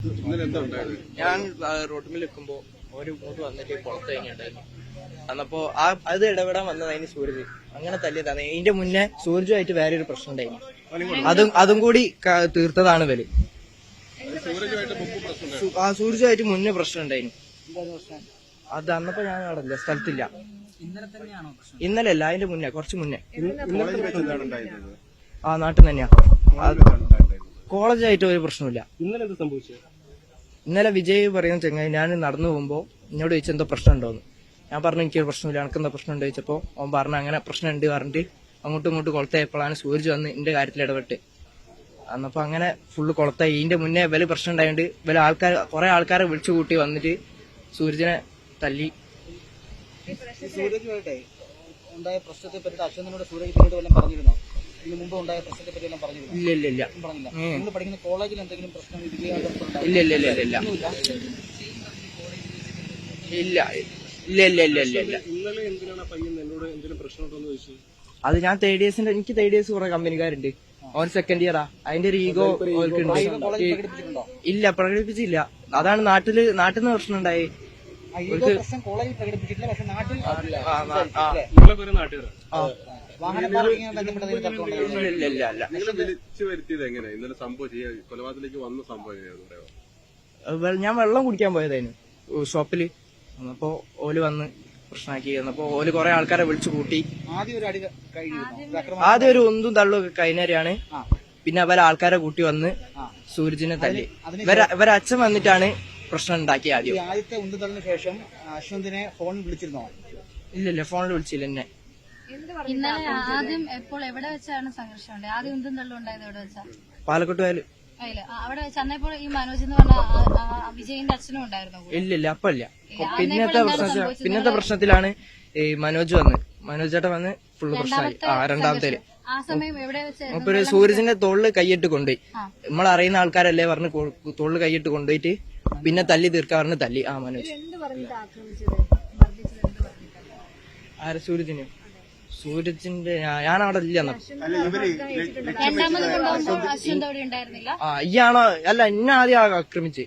ഞാൻ റോട്ടിൽ നിൽക്കുമ്പോ ഒരു മൂന്ന് വന്നിട്ട് പുറത്ത് കഴിഞ്ഞിട്ടുണ്ടായിരുന്നു. അന്നപ്പോ അത് ഇടപെടാൻ വന്നത് അതിന് സൂരജ് അങ്ങനെ തല്ലിയതാണ്. ഇതിന്റെ മുന്നേ സൂരജുമായിട്ട് വേറെ ഒരു പ്രശ്നം ഉണ്ടായിരുന്നു. അതും കൂടി തീർത്തതാണ് ഇവര്. സൂരജുമായിട്ട് മുന്നേ പ്രശ്നം ഉണ്ടായിരുന്നു. അത് അന്നപ്പോ ഞാൻ നടന്നില്ല, സ്ഥലത്തില്ല. ഇന്നലെ അല്ല, അതിന്റെ മുന്നേ, കുറച്ച് മുന്നേ. നാട്ടിൽ തന്നെയാ. കോളേജായിട്ട് ഒരു പ്രശ്നമില്ല. ഇന്നലെ വിജയ് പറയുന്ന ചെങ്ങായി ഞാൻ നടന്നു പോകുമ്പോ എന്നോട് ചോദിച്ചാൽ എന്തോ പ്രശ്നം ഉണ്ടോന്ന്. ഞാൻ പറഞ്ഞു എനിക്കൊരു പ്രശ്നമില്ല, എനിക്കെന്തോ പ്രശ്നം ഉണ്ട് ചോദിച്ചപ്പോ അവൻ പറഞ്ഞു അങ്ങനെ പ്രശ്നം ഉണ്ട് പറഞ്ഞിട്ട് അങ്ങോട്ടും ഇങ്ങോട്ടും കൊളത്തായപ്പോഴാണ് സൂരജ് വന്ന് എന്റെ കാര്യത്തിൽ ഇടപെട്ട്. അന്നപ്പോ അങ്ങനെ ഫുള്ള് കൊളത്തായി. ഇതിന്റെ മുന്നേ വലിയ പ്രശ്നം ഉണ്ടായതുകൊണ്ട് വലിയ കുറെ ആൾക്കാരെ വിളിച്ചു കൂട്ടി വന്നിട്ട് സൂരജിനെ തല്ലി. സൂരജുമായിട്ടേ ഉണ്ടായ പ്രശ്നത്തെ പറ്റി അശ്വന്തിനോട് സൂരജ് പിന്നീട് വല്ലതും പറഞ്ഞിരുന്നോ? ഇതിന് മുമ്പ് ഉണ്ടായ പ്രശ്നത്തെ പറ്റി എല്ലാം പറഞ്ഞിരുന്നു? ഇല്ല പറഞ്ഞില്ല. നിങ്ങൾ പഠിക്കുന്ന കോളേജിൽ എന്തെങ്കിലും പ്രശ്നം ഇല്ല. ഇന്നലെ എന്തിനാണ് പയ്യൻ എന്നോട് എന്തെങ്കിലും പ്രശ്നമുണ്ടോന്ന് ചോദിച്ചു? അത് ഞാൻ എനിക്ക് തേർഡ് ഇയേഴ്സ് കുറെ കമ്പനിക്കാരുണ്ട്. ഓൻ സെക്കൻഡ് ഇയറാ. അതിന്റെ ഒരു ഈഗോ ഇല്ല, പ്രകടിപ്പിച്ചില്ല. അതാണ് നാട്ടിൽ നിന്ന് പ്രശ്നം ഉണ്ടായി. ഞാൻ വെള്ളം കുടിക്കാൻ പോയതായിരുന്നു ഷോപ്പില്. അന്നപ്പോ ഓല് വന്ന് പ്രശ്നമാക്കി. വന്നപ്പോ ഓല് കുറെ ആൾക്കാരെ വിളിച്ചു കൂട്ടി. ആദ്യം ഒരു ഒന്നും തള്ളു കഴിഞ്ഞാണ്. പിന്നെ അവരെ ആൾക്കാരെ കൂട്ടി വന്ന് സൂരജിനെ തല്ലി. ഇവരെ അച്ഛൻ വന്നിട്ടാണ് പ്രശ്നം ഉണ്ടാക്കി. ആദ്യത്തെ ഉന്തുതള്ളിന് ശേഷം അശ്വന്തിനെ ഫോണിൽ വിളിച്ചിരുന്നോ? ഇല്ല, ഫോണിൽ വിളിച്ചില്ല എന്നെ. ഇന്നലെ ആദ്യം എപ്പോൾ എവിടെ വെച്ചാണ് സംഘർഷം ഉണ്ടായത്? ആദ്യം ഉന്തും തള്ളും ഉണ്ടായത് എവിടെ വെച്ചാ? പാലക്കോട്ട് വയല്. അവിടെ വെച്ച് അന്നപ്പോൾ ഈ മനോജ് എന്ന് പറഞ്ഞ വിജയിന്റെ അച്ഛനും ഉണ്ടായിരുന്നു? ഇല്ല, അപ്പല്ല. പിന്നത്തെ പ്രശ്നത്തിലാണ് ഈ മനോജ് ചേട്ടൻ വന്ന് ഫുള്ള് പ്രശ്നമായി. രണ്ടാമത്തെ ആ സമയം എവിടെ വെച്ച്? ഒരു സൂരജിന്റെ തോളില് കൈയിട്ട് കൊണ്ടുപോയി. നമ്മളറിയുന്ന ആൾക്കാരല്ലേ പറഞ്ഞ് തോളില് കൈയിട്ട് കൊണ്ടുപോയിട്ട് പിന്നെ തല്ലി തീർക്കാൻ പറഞ്ഞ് തല്ലി. മനോജ് സൂരജിന്റെ ഞാനവിടെ ഇല്ല. ഇയാണോ? അല്ല, എന്നെ ആദ്യം ആക്രമിച്ച്.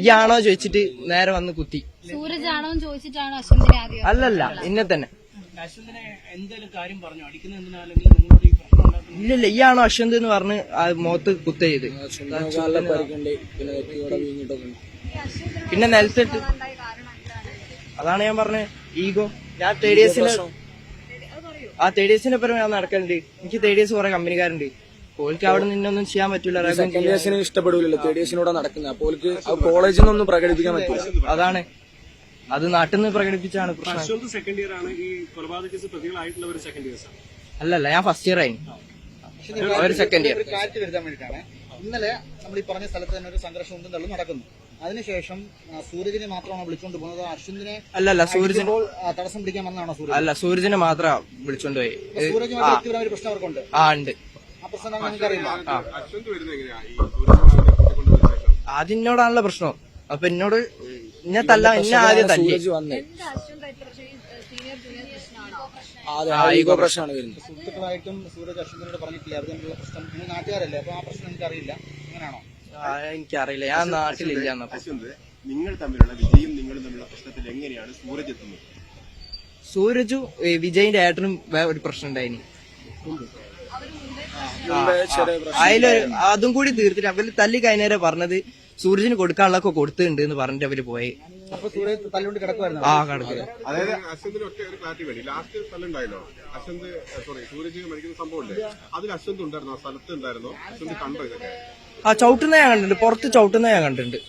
ഇയാണോ ചോദിച്ചിട്ട് നേരെ വന്ന് കുത്തി. സൂരജ് ആണോ ചോദിച്ചിട്ടാണോ അശ്വന്തിനെ ആദ്യം? അല്ലല്ല, ഇന്നെ തന്നെ. ഇല്ല, ഇയാണോ അശ്വന്ത് എന്ന് പറഞ്ഞ് മുഖത്ത് കുത്ത ചെയ്ത്. പിന്നെ നിലത്തിട്ട്. അതാണ് ഞാൻ പറഞ്ഞത്, ഈഗോ. ഞാൻ തേർഡ് ഇയേഴ്സിന്റെ ഒപ്പം ഞാൻ നടക്കലുണ്ട്. എനിക്ക് തേർഡ് ഇയേഴ്സ് കുറെ കമ്പനിക്കാരുണ്ട്. ഓൾക്ക് അവിടെ നിന്നൊന്നും ചെയ്യാൻ പറ്റൂല. ഇഷ്ടപ്പെടില്ലല്ലോ തേർഡ് ഇയേഴ്സിനോട് നടക്കുന്നത്. അപ്പോൾ കോളേജിൽ നിന്നൊന്നും പ്രകടിപ്പിക്കാൻ പറ്റില്ല. അതാണ്, അത് നാട്ടിൽ നിന്ന് പ്രകടിപ്പിച്ചാണ് പ്രശ്നം. സെക്കൻഡ് ഇയർ ആണ് ഈ കൊലപാതക കേസ് പ്രതികളായിട്ടുള്ളവർ സെക്കൻഡ് ഇയേഴ്സ് ആണ്. അല്ലല്ല, ഞാൻ ഫസ്റ്റ് ഇയർ ആയി. ഒരു സെക്കൻഡ് ഇയർ. കാറ്റ് വരുത്താൻ വേണ്ടിയിട്ടാണ്. ഇന്നലെ നമ്മൾ ഈ പറഞ്ഞ സ്ഥലത്ത് തന്നെ ഒരു സംഘർഷം ഉണ്ടെന്ന് തള്ളും നടക്കുന്നു. അതിനുശേഷം സൂരജിനെ മാത്രമാണ് വിളിച്ചുകൊണ്ട് പോകുന്നത്? അശ്വന്തിനെ അല്ലല്ല, സൂരജിനെ തടസ്സം പിടിക്കാൻ വന്നതാണോ? സൂരജ് അല്ല, സൂരജിനെ മാത്രം വിളിച്ചോണ്ട് പോയി. സൂരജുമായിട്ട് പ്രശ്നം അവർക്കുണ്ട്. ഉണ്ട്. ആ പ്രശ്നം നിങ്ങൾക്ക് അറിയില്ല? അതിനോടാണല്ലോ പ്രശ്നം. അപ്പൊ എന്നോട് എന്നെ ആദ്യം തല്ലി. സുഹൃത്തുക്കളായിട്ടും സൂരജ് അശ്വന്തിനോട് പറഞ്ഞിട്ടില്ല അതിനുള്ള പ്രശ്നം. നിങ്ങൾ നാട്ടുകാരല്ലേ, അപ്പൊ ആ പ്രശ്നം എനിക്ക് അറിയില്ല. അങ്ങനെയാണോ? എനിക്കറിയില്ല, ഞാൻ നാട്ടിലില്ല. നിങ്ങൾ തമ്മിലുള്ള വിജയും നിങ്ങളും തമ്മിലുള്ള പ്രശ്നത്തിൽ എങ്ങനെയാണ് സൂരജ് എത്തുന്നത്? സൂരജും വിജയിന്റെ ഏട്ടനും ഒരു പ്രശ്നം ഉണ്ടായിനി. അതിലൊരു അതും കൂടി തീർത്തിട്ട് അവര് തല്ലി കഴിഞ്ഞേരെ പറഞ്ഞത് സൂരജിന് കൊടുക്കാനുള്ളതൊക്കെ കൊടുത്തിട്ടുണ്ട് എന്ന് പറഞ്ഞിട്ട് അവര് പോയി. തല്ലുകൊണ്ട് കിടക്കുമായിരുന്നു. കിടക്കുക. അതായത് അശ്വന്തിന് ഒറ്റ ഒരു ക്ലാരിറ്റി വേണ്ടി. ലാസ്റ്റ് തല്ലുണ്ടായല്ലോ, സൂരജ് മരിക്കുന്ന സംഭവമില്ലേ, അതിൽ അശ്വന്ത് ഉണ്ടായിരുന്നോ? സ്ഥലത്ത് ഉണ്ടായിരുന്നോ? അശ്വന്ത് കണ്ടോ ഇതൊക്കെ? ചവിട്ടുന്ന ഞാൻ കണ്ടിട്ടുണ്ട്, പുറത്ത് ചവിട്ടുന്ന ഞാൻ കണ്ടിട്ടുണ്ട്.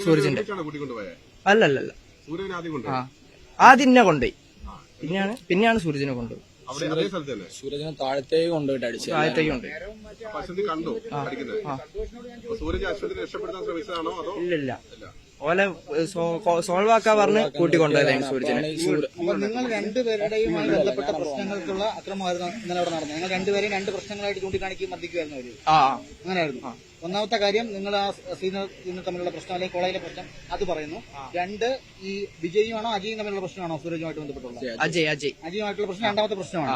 സൂരജിന്റെ കൂട്ടിക്കൊണ്ടുപോയത്? അല്ലല്ല, സൂര്യനെ ആദ്യം കൊണ്ടുപോയി. ആദ്യം എന്നെ കൊണ്ടുപോയി, പിന്നെയാണ് സൂരജിനെ കൊണ്ടുപോയി. സൂരജിനെ താഴത്തേക്ക് കൊണ്ടുപോയിട്ട് അടിച്ചു. താഴത്തേക്ക് കൊണ്ടുപോയി. അശ്വന്ത് കണ്ടു അടിക്കുന്നത്. സൂരജ് അശ്വന്തിനെ രക്ഷപ്പെടുത്താൻ ശ്രമിച്ചതാണോ അതോ? ഇല്ല, ഓലെ സോൾവ് ആക്കാൻ പറഞ്ഞ് കൂട്ടിക്കൊണ്ടുപോയതായിരുന്നു സൂരജിനെ. നിങ്ങൾ രണ്ടുപേരുടെയുമായി ബന്ധപ്പെട്ട പ്രശ്നങ്ങൾക്കുള്ള അക്രമമായിരുന്നു ഇന്നലെ അവിടെ നടന്നത്. നിങ്ങൾ രണ്ടുപേരെയും രണ്ട് പ്രശ്നങ്ങളായിട്ട് ചൂണ്ടിക്കാണിക്കുകയും മർദ്ദിക്കുമായിരുന്നു അവര്. അങ്ങനെയായിരുന്നു. ഒന്നാമത്തെ കാര്യം, നിങ്ങൾ ആ സീനിയർ തമ്മിലുള്ള പ്രശ്നം അല്ലെങ്കിൽ കോളേജിലെ പ്രശ്നം അത് പറയുന്നു. രണ്ട്, ഈ വിജയുമാണോ അജയും തമ്മിലുള്ള പ്രശ്നമാണോ സൂരജുമായിട്ട് ബന്ധപ്പെട്ടുള്ളത്? അജയുമായിട്ടുള്ള പ്രശ്നം രണ്ടാമത്തെ പ്രശ്നമാണ്.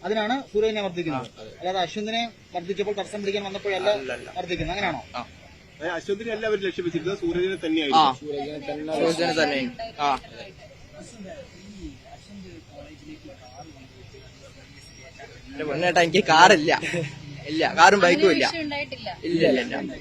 അതിനാണ് സൂരജിനെ മർദ്ദിക്കുന്നത്. അല്ലാതെ അശ്വന്തിനെ മർദ്ദിച്ചപ്പോൾ തടസ്സം പിടിക്കാൻ വന്നപ്പോഴല്ല മർദ്ദിക്കുന്നത്. അങ്ങനെയാണോ? അശ്വന്തിനെ എല്ലാവരും ലക്ഷ്യം വെച്ചിരുന്നത് സൂരജിനെ ആ തന്നെയായിരുന്നു. സൂരജിനെ തന്നെ. ആ എന്റെ പൊന്നേട്ടാ എനിക്ക് കാറില്ല, ഇല്ല കാറും ബൈക്കും ഇല്ല. വിഷയം ഉണ്ടായിട്ടില്ല. ഇല്ല ഇല്ല ഇല്ല.